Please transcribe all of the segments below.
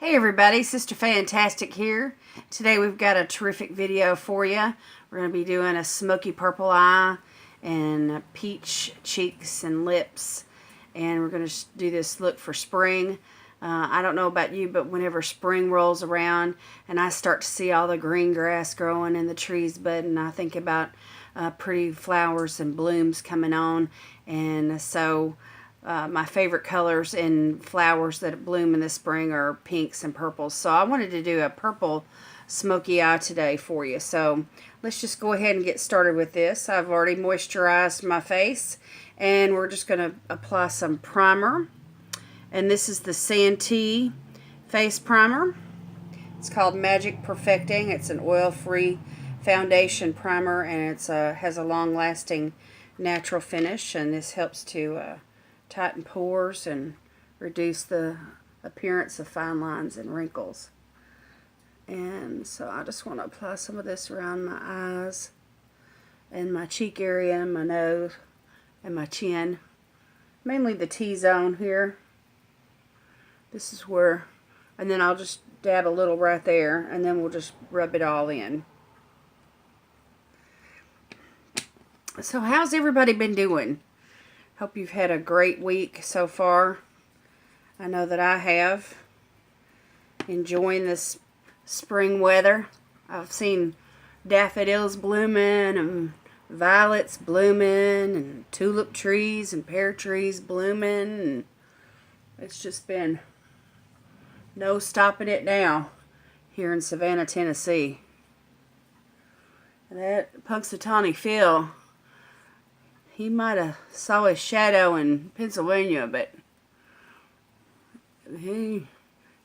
Hey everybody, Sister Fantastic here. Today we've got a terrific video for you. We're going to be doing a smoky purple eye and peach cheeks and lips. And we're going to do this look for spring. I don't know about you, but whenever spring rolls around and I start to see all the green grass growing and the trees budding, I think about pretty flowers and blooms coming on. And so my favorite colors and flowers that bloom in the spring are pinks and purples. So I wanted to do a purple smoky eye today for you. So let's just go ahead and get started with this. I've already moisturized my face and we're just going to apply some primer. And this is the Santee face primer. It's called Magic Perfecting. It's an oil-free foundation primer and it has a long-lasting natural finish, and this helps to tighten pores and reduce the appearance of fine lines and wrinkles. And so I just want to apply some of this around my eyes and my cheek area and my nose and my chin. Mainly the T-zone here. This is where, and then I'll just dab a little right there and then we'll just rub it all in. So how's everybody been doing? Hope you've had a great week so far. I know that I have. Enjoying this spring weather. I've seen daffodils blooming and violets blooming and tulip trees and pear trees blooming. And it's just been no stopping it now here in Savannah, Tennessee. And that Punxsutawney Phil, he might have saw his shadow in Pennsylvania, but he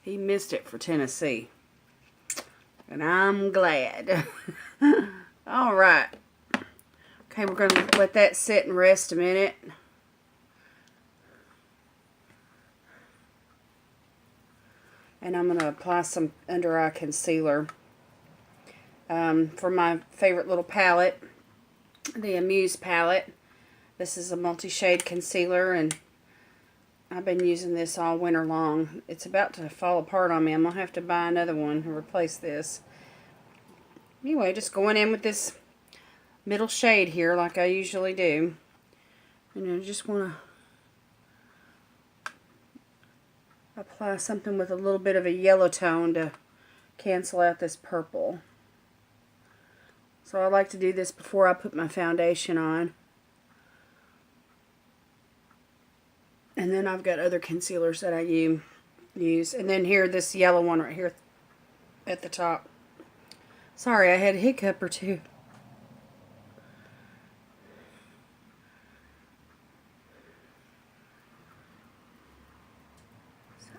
missed it for Tennessee. And I'm glad. All right. Okay, we're going to let that sit and rest a minute. And I'm going to apply some under eye concealer for my favorite little palette, the Amuse palette. This is a multi-shade concealer, and I've been using this all winter long. It's about to fall apart on me. I'm going to have to buy another one to replace this. Anyway, just going in with this middle shade here like I usually do. And I just want to apply something with a little bit of a yellow tone to cancel out this purple. So I like to do this before I put my foundation on. And then I've got other concealers that I use. And then here, this yellow one right here at the top. Sorry, I had a hiccup or two.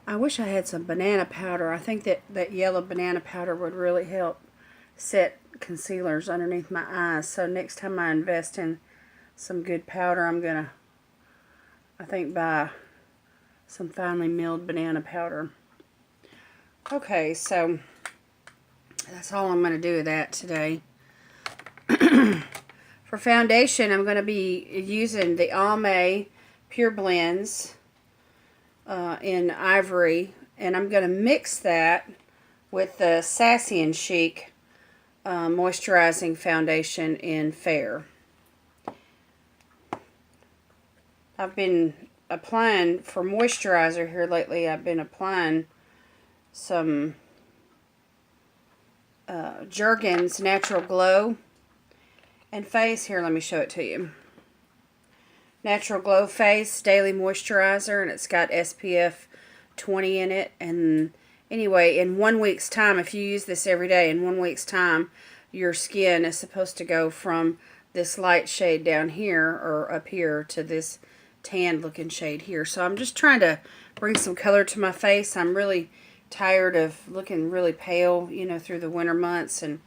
I wish I had some banana powder. I think that yellow banana powder would really help set concealers underneath my eyes. So next time I invest in some good powder, I'm going to, I think, buy some finely milled banana powder. Okay, so that's all I'm going to do with that today. For foundation, I'm going to be using the Almay Pure Blends in Ivory, and I'm going to mix that with the Sassy and Chic Moisturizing Foundation in Fair. I've been applying for moisturizer here lately. I've been applying some Jergens Natural Glow and Face. Here, let me show it to you. Natural Glow Face Daily Moisturizer, and it's got SPF 20 in it. And anyway, in 1 week's time, if you use this every day, in 1 week's time, your skin is supposed to go from this light shade down here or up here to this tan looking shade here. So I'm just trying to bring some color to my face. I'm really tired of looking really pale, you know, through the winter months. And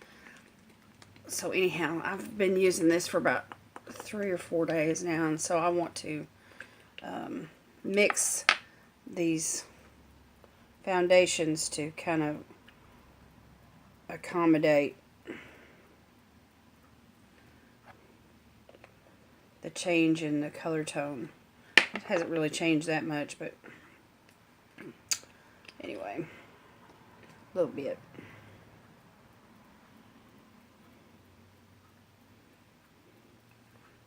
so anyhow, I've been using this for about 3 or 4 days now, and so I want to mix these foundations to kind of accommodate the change in the color tone. It hasn't really changed that much, but anyway. A little bit.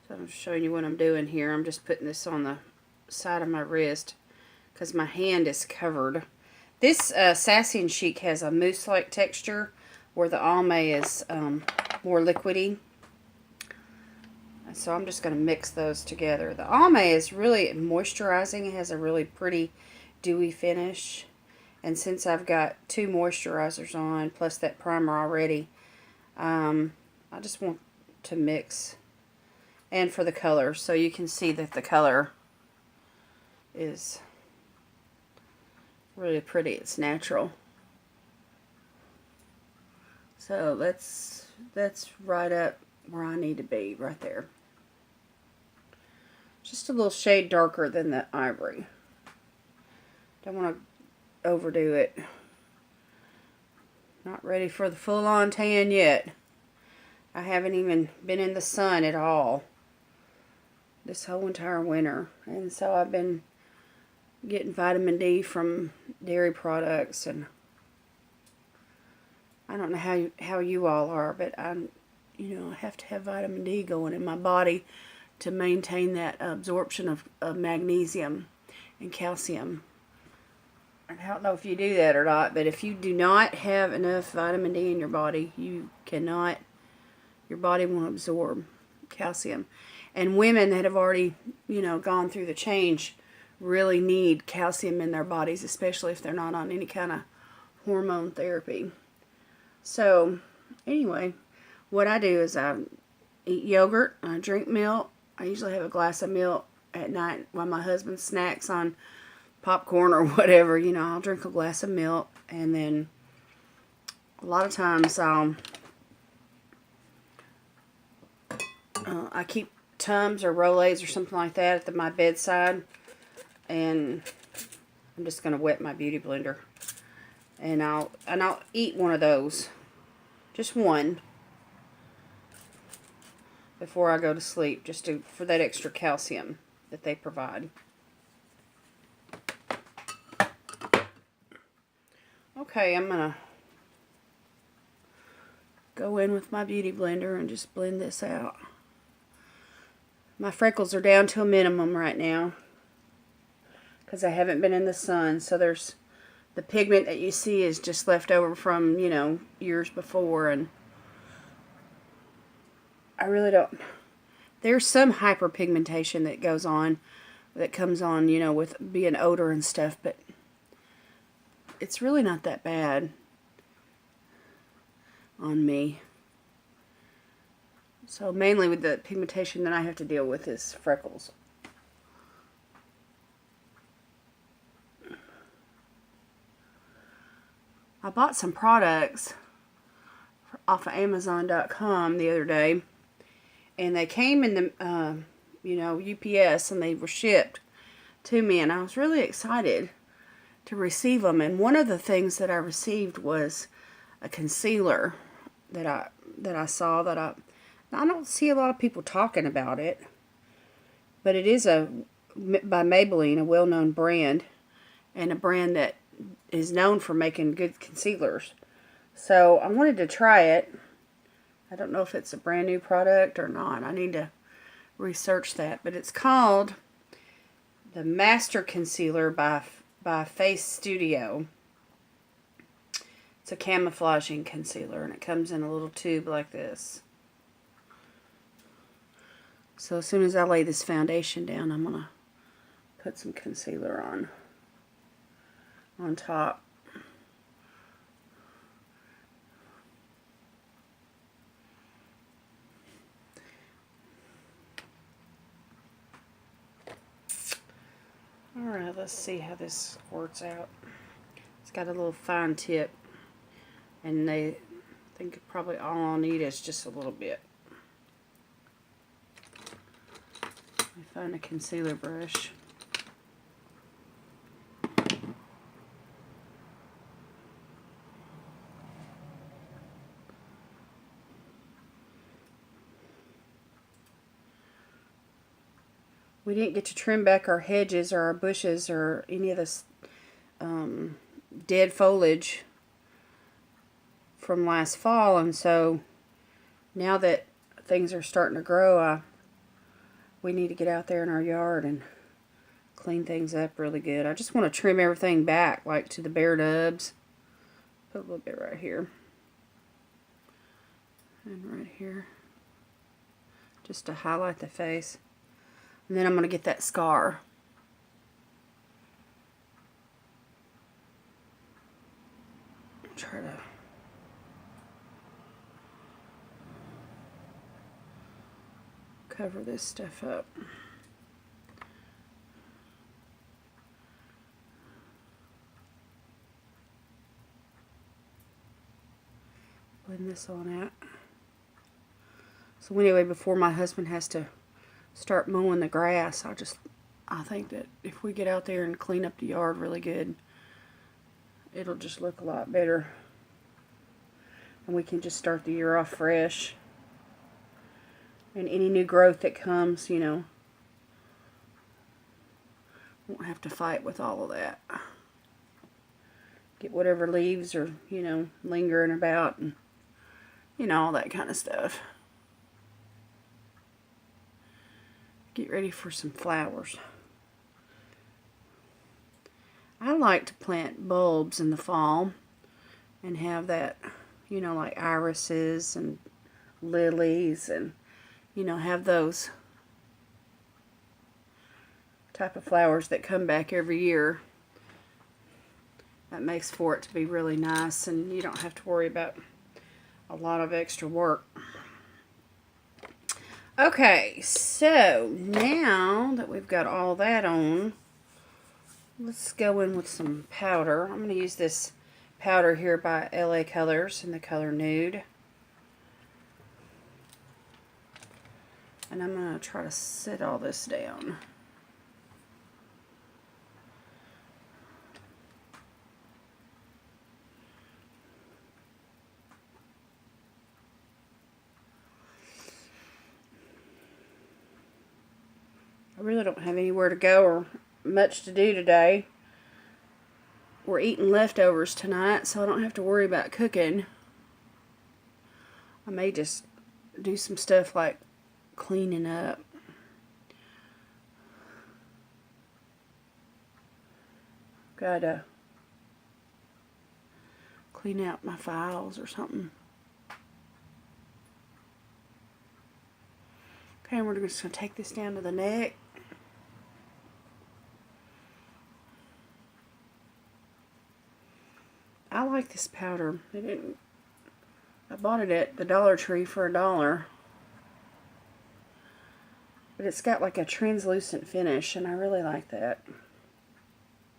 So I'm just showing you what I'm doing here. I'm just putting this on the side of my wrist because my hand is covered. This Sassy and Chic has a mousse-like texture where the almond is more liquidy. So I'm just going to mix those together. The almond is really moisturizing. It has a really pretty dewy finish. And since I've got 2 moisturizers on plus that primer already, I just want to mix. And for the color, so you can see that the color is really pretty. It's natural. So that's right up where I need to be, right there. Just a little shade darker than the ivory. Don't want to overdo it. Not ready for the full-on tan yet. I haven't even been in the sun at all this whole entire winter. And so I've been getting vitamin D from dairy products, and I don't know how you all are, but I have to have vitamin D going in my body to maintain that absorption of magnesium and calcium. I don't know if you do that or not, but if you do not have enough vitamin D in your body, your body won't absorb calcium. And women that have already, gone through the change really need calcium in their bodies, especially if they're not on any kind of hormone therapy. So, anyway, what I do is I eat yogurt, I drink milk. I usually have a glass of milk at night while my husband snacks on popcorn or whatever. I'll drink a glass of milk, and then a lot of times I keep Tums or Rolaids or something like that at my bedside, and I'm just going to wet my beauty blender, and I'll eat one of those, just one, before I go to sleep, just for that extra calcium that they provide. Okay, I'm going to go in with my beauty blender and just blend this out. My freckles are down to a minimum right now because I haven't been in the sun. So there's the pigment that you see is just left over from, years before. And I really don't. There's some hyperpigmentation that goes on, that comes on, with being older and stuff. But it's really not that bad on me. So mainly with the pigmentation that I have to deal with is freckles. I bought some products off of Amazon.com the other day, and they came in the UPS, and they were shipped to me, and I was really excited to receive them. And one of the things that I received was a concealer that I saw that I don't see a lot of people talking about it, but it is by Maybelline, a well-known brand, and a brand that is known for making good concealers. So I wanted to try it. I don't know if it's a brand new product or not. I need to research that, but it's called the Master Concealer by Face Studio. It's a camouflaging concealer, and it comes in a little tube like this. So as soon as I lay this foundation down, I'm going to put some concealer on top. Alright, let's see how this squirts out. It's got a little fine tip, and I think probably all I'll need is just a little bit. Let me find a concealer brush. We didn't get to trim back our hedges or our bushes or any of this dead foliage from last fall, and so now that things are starting to grow, we need to get out there in our yard and clean things up really good. I just want to trim everything back, like to the bare nubs. Put a little bit right here. And right here. Just to highlight the face. And then I'm going to get that scar. Try to cover this stuff up. Blend this on out. So anyway, before my husband has to start mowing the grass, I think that if we get out there and clean up the yard really good, it'll just look a lot better. And we can just start the year off fresh. And any new growth that comes, you know, won't have to fight with all of that. Get whatever leaves are, you know, lingering about, and, you know, all that kind of stuff. Get ready for some flowers. I like to plant bulbs in the fall and have that, you know, like irises and lilies, and, you know, have those type of flowers that come back every year. That makes for it to be really nice, and you don't have to worry about a lot of extra work. Okay, so now that we've got all that on, let's go in with some powder. I'm going to use this powder here by LA Colors in the color Nude. And I'm going to try to set all this down. I really don't have anywhere to go or much to do today. We're eating leftovers tonight, so I don't have to worry about cooking. I may just do some stuff like cleaning up. Gotta clean out my files or something. Okay, we're just going to take this down to the neck. I like this powder. I bought it at the Dollar Tree for $1. But it's got like a translucent finish, and I really like that.